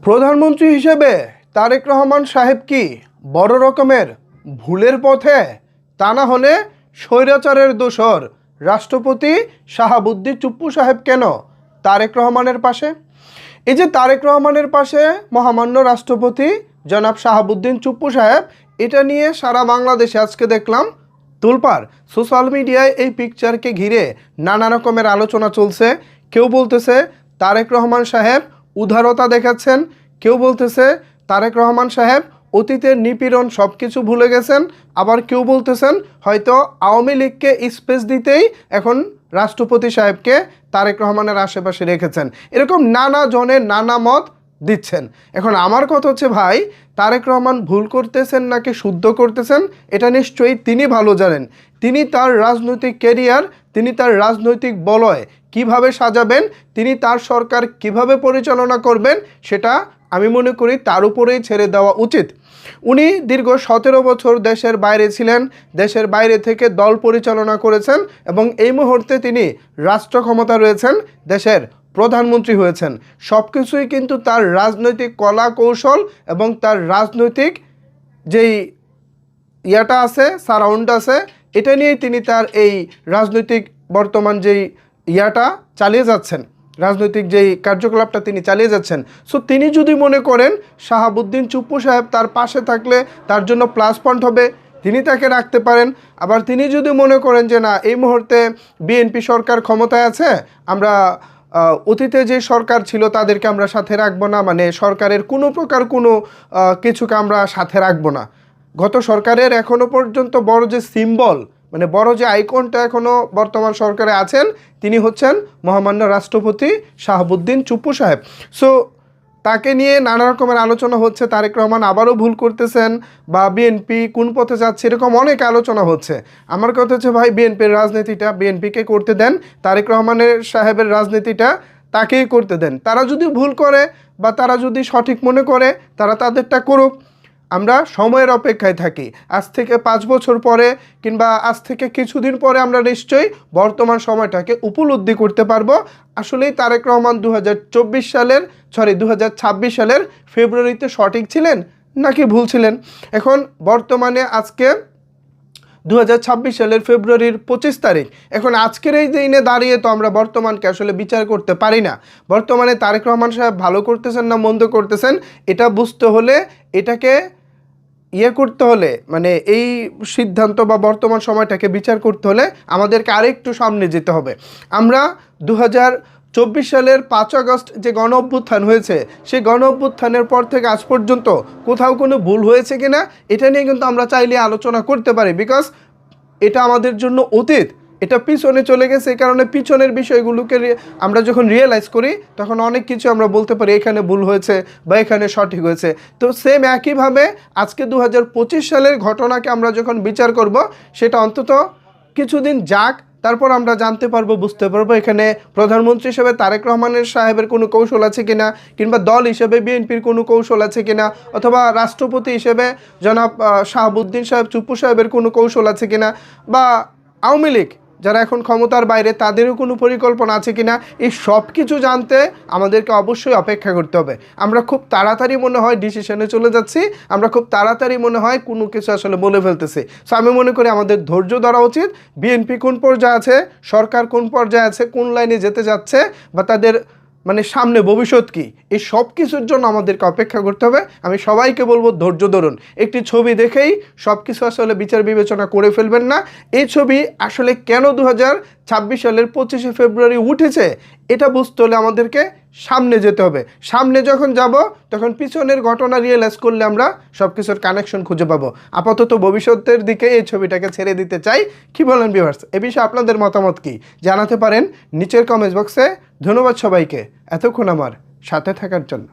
প্রধানমন্ত্রী হিসেবে তারেক রহমান সাহেব কি বড় রকমের ভুলের পথে? তা না হলে স্বৈরাচারের দোসর রাষ্ট্রপতি শাহাবুদ্দিন চুপ্পু সাহেব কেন তারেক রহমানের পাশে? এই যে তারেক রহমানের পাশে মহামান্য রাষ্ট্রপতি জনাব শাহাবুদ্দিন চুপ্পু সাহেব, এটা নিয়ে সারা বাংলাদেশে আজকে দেখলাম তোলপাড়। সোশ্যাল মিডিয়ায় এই পিকচারকে ঘিরে নানা রকমের আলোচনা চলছে। কেউ বলতেছে তারেক রহমান সাহেব উদারতা দেখাচ্ছেন, কেউ বলতেছে তারেক রহমান সাহেব অতীতের নিপীড়ন সব কিছু ভুলে গেছেন, আবার কেউ বলতেছেন হয়তো আওয়ামী লীগকে স্পেস দিতেই এখন রাষ্ট্রপতি সাহেবকে তারেক রহমানের আশেপাশে রেখেছেন। এরকম নানা জনের নানা মত দিচ্ছেন। এখন আমার কথা হচ্ছে, ভাই তারেক রহমান ভুল করতেছেন নাকি শুদ্ধ করতেছেন এটা নিশ্চয়ই তিনি ভালো জানেন। তিনি তার রাজনৈতিক ক্যারিয়ার, তিনি তার রাজনৈতিক বলয় কিভাবে সাজাবেন, তিনি তার সরকার কিভাবে পরিচালনা করবেন, সেটা আমি মনে করি তার উপরেই ছেড়ে দেওয়া উচিত। উনি দীর্ঘ 17 বছর দেশের বাইরে ছিলেন, দেশের বাইরে থেকে দল পরিচালনা করেছেন এবং এই মুহূর্তে তিনি রাষ্ট্র ক্ষমতা রয়েছেন, দেশের প্রধানমন্ত্রী হয়েছেন। সব কিছুই কিন্তু তার রাজনৈতিক কলা কৌশল এবং তার রাজনৈতিক যেই ইয়াটা আছে, সারাউন্ড আছে, এটা নিয়েই তিনি তার এই রাজনৈতিক বর্তমান যেই ইয়াটা চালিয়ে যাচ্ছেন, রাজনৈতিক যেই কার্যকলাপটা তিনি চালিয়ে যাচ্ছেন। সো তিনি যদি মনে করেন শাহাবুদ্দিন চুপ্পু সাহেব তার পাশে থাকলে তার জন্য প্লাস পয়েন্ট হবে, তিনি তাকে রাখতে পারেন। আবার তিনি যদি মনে করেন যে না, এই মুহূর্তে বিএনপি সরকার ক্ষমতায় আছে, আমরা অতীতে যে সরকার ছিল তাদেরকে আমরা সাথে রাখবো না, মানে সরকারের কোনো প্রকার কোনো কিছুকে আমরা সাথে রাখবো না। গত সরকারের এখনো পর্যন্ত বড় যে সিম্বল, মানে বড় যে আইকনটা এখনও বর্তমান সরকারে আছেন, তিনি হচ্ছেন মহামান্য রাষ্ট্রপতি শাহাবুদ্দিন চুপ্পু সাহেব। সো তাকে নিয়ে নানা রকমের আলোচনা হচ্ছে, তারেক রহমান আবারও ভুল করতেছেন বা বিএনপি কোন পথে যাচ্ছে, এরকম অনেক আলোচনা হচ্ছে। আমার কথা হচ্ছে, ভাই বিএনপির রাজনীতিটা বিএনপিকে করতে দেন, তারেক রহমানের সাহেবের রাজনীতিটা তাকেই করতে দেন। তারা যদি ভুল করে বা তারা যদি সঠিক মনে করে, তারা তাদেরটা করুক। আমরা সময়ের অপেক্ষায় থাকি। আজ থেকে 5 বছর পরে কিংবা আজ থেকে কিছুদিন পরে আমরা নিশ্চয়ই বর্তমান সময়টাকে উপলব্ধি করতে পারবো আসলেই তারেক রহমান 2026 সালের ফেব্রুয়ারিতে সঠিক ছিলেন নাকি ভুল ছিলেন। এখন বর্তমানে আজকে 2026 সালের ফেব্রুয়ারির 25 তারিখ। এখন আজকের এই দিনে দাঁড়িয়ে তো আমরা বর্তমানকে আসলে বিচার করতে পারি না। বর্তমানে তারেক রহমান সাহেব ভালো করতেছেন না মন্দ করতেছেন, এটা বুঝতে হলে, এটাকে করতে হলে, মানে এই সিদ্ধান্ত বা বর্তমান সময়টাকে বিচার করতে হলে আমাদেরকে আরেকটু সামনে যেতে হবে। আমরা 2024 সালের 5 আগস্ট যে গণ অভ্যুত্থান হয়েছে, সেই গণ অভ্যুত্থানের পর থেকে আজ পর্যন্ত কোথাও কোনো ভুল হয়েছে কিনা এটা নিয়ে কিন্তু আমরা চাইলে আলোচনা করতে পারি, বিকজ এটা আমাদের জন্য অতীত, এটা পিছনে চলে গেছে। এই কারণে পিছনের বিষয়গুলোকে আমরা যখন রিয়েলাইজ করি তখন অনেক কিছু আমরা বলতে পারি এখানে ভুল হয়েছে বা এখানে সঠিক হয়েছে। তো সেম একইভাবে আজকে 2025 সালের ঘটনাকে আমরা যখন বিচার করব, সেটা অন্তত কিছুদিন যাক, তারপর আমরা জানতে পারবো, বুঝতে পারবো এখানে প্রধানমন্ত্রী হিসেবে তারেক রহমানের সাহেবের কোনো কৌশল আছে কিনা, কিংবা দল হিসেবে বিএনপির কোনো কৌশল আছে কিনা, অথবা রাষ্ট্রপতি হিসেবে জনাব শাহাবুদ্দিন সাহেব চুপ্পু সাহেবের কোনো কৌশল আছে কিনা, বা আওয়ামী লীগ যারা এখন ক্ষমতার বাইরে তাদেরও কোনো পরিকল্পনা আছে কিনা, এই সব কিছু জানতে আমাদেরকে অবশ্যই অপেক্ষা করতে হবে। আমরা খুব তাড়াতাড়ি মনে হয় ডিসিশনে চলে যাচ্ছি, আমরা খুব তাড়াতাড়ি মনে হয় কোনো কিছু আসলে বলে ফেলতেছি। সো আমি মনে করি আমাদের ধৈর্য ধরা উচিত। বিএনপি কোন পর্যায়ে আছে, সরকার কোন পর্যায়ে আছে, কোন লাইনে যেতে যাচ্ছে, বা তাদের মানে সামনে ভবিষ্যৎ কি, এই সব কিছুর জন্য আমাদেরকে অপেক্ষা করতে হবে। আমি সবাইকে বলবো ধৈর্য ধরুন। একটি ছবি দেখেই সব কিছু আসলে বিচার বিবেচনা করে ফেলবেন না। এই ছবি আসলে কেন 2026 সালের 25শে ফেব্রুয়ারি উঠেছে, এটা বুঝতে হলে আমাদেরকে সামনে যেতে হবে। সামনে যখন যাব তখন পিছনের ঘটনা রিয়েলাইজ করলে আমরা সব কিছুর কানেকশন খুঁজে পাবো। আপাতত ভবিষ্যতের দিকে এই ছবিটাকে ছেড়ে দিতে চাই। কি বলেন ভিউয়ার্স, এ বিষয়ে আপনাদের মতামত কি জানাতে পারেন নিচের কমেন্ট বক্সে। ধন্যবাদ সবাইকে এতক্ষণ আমার সাথে থাকার জন্য।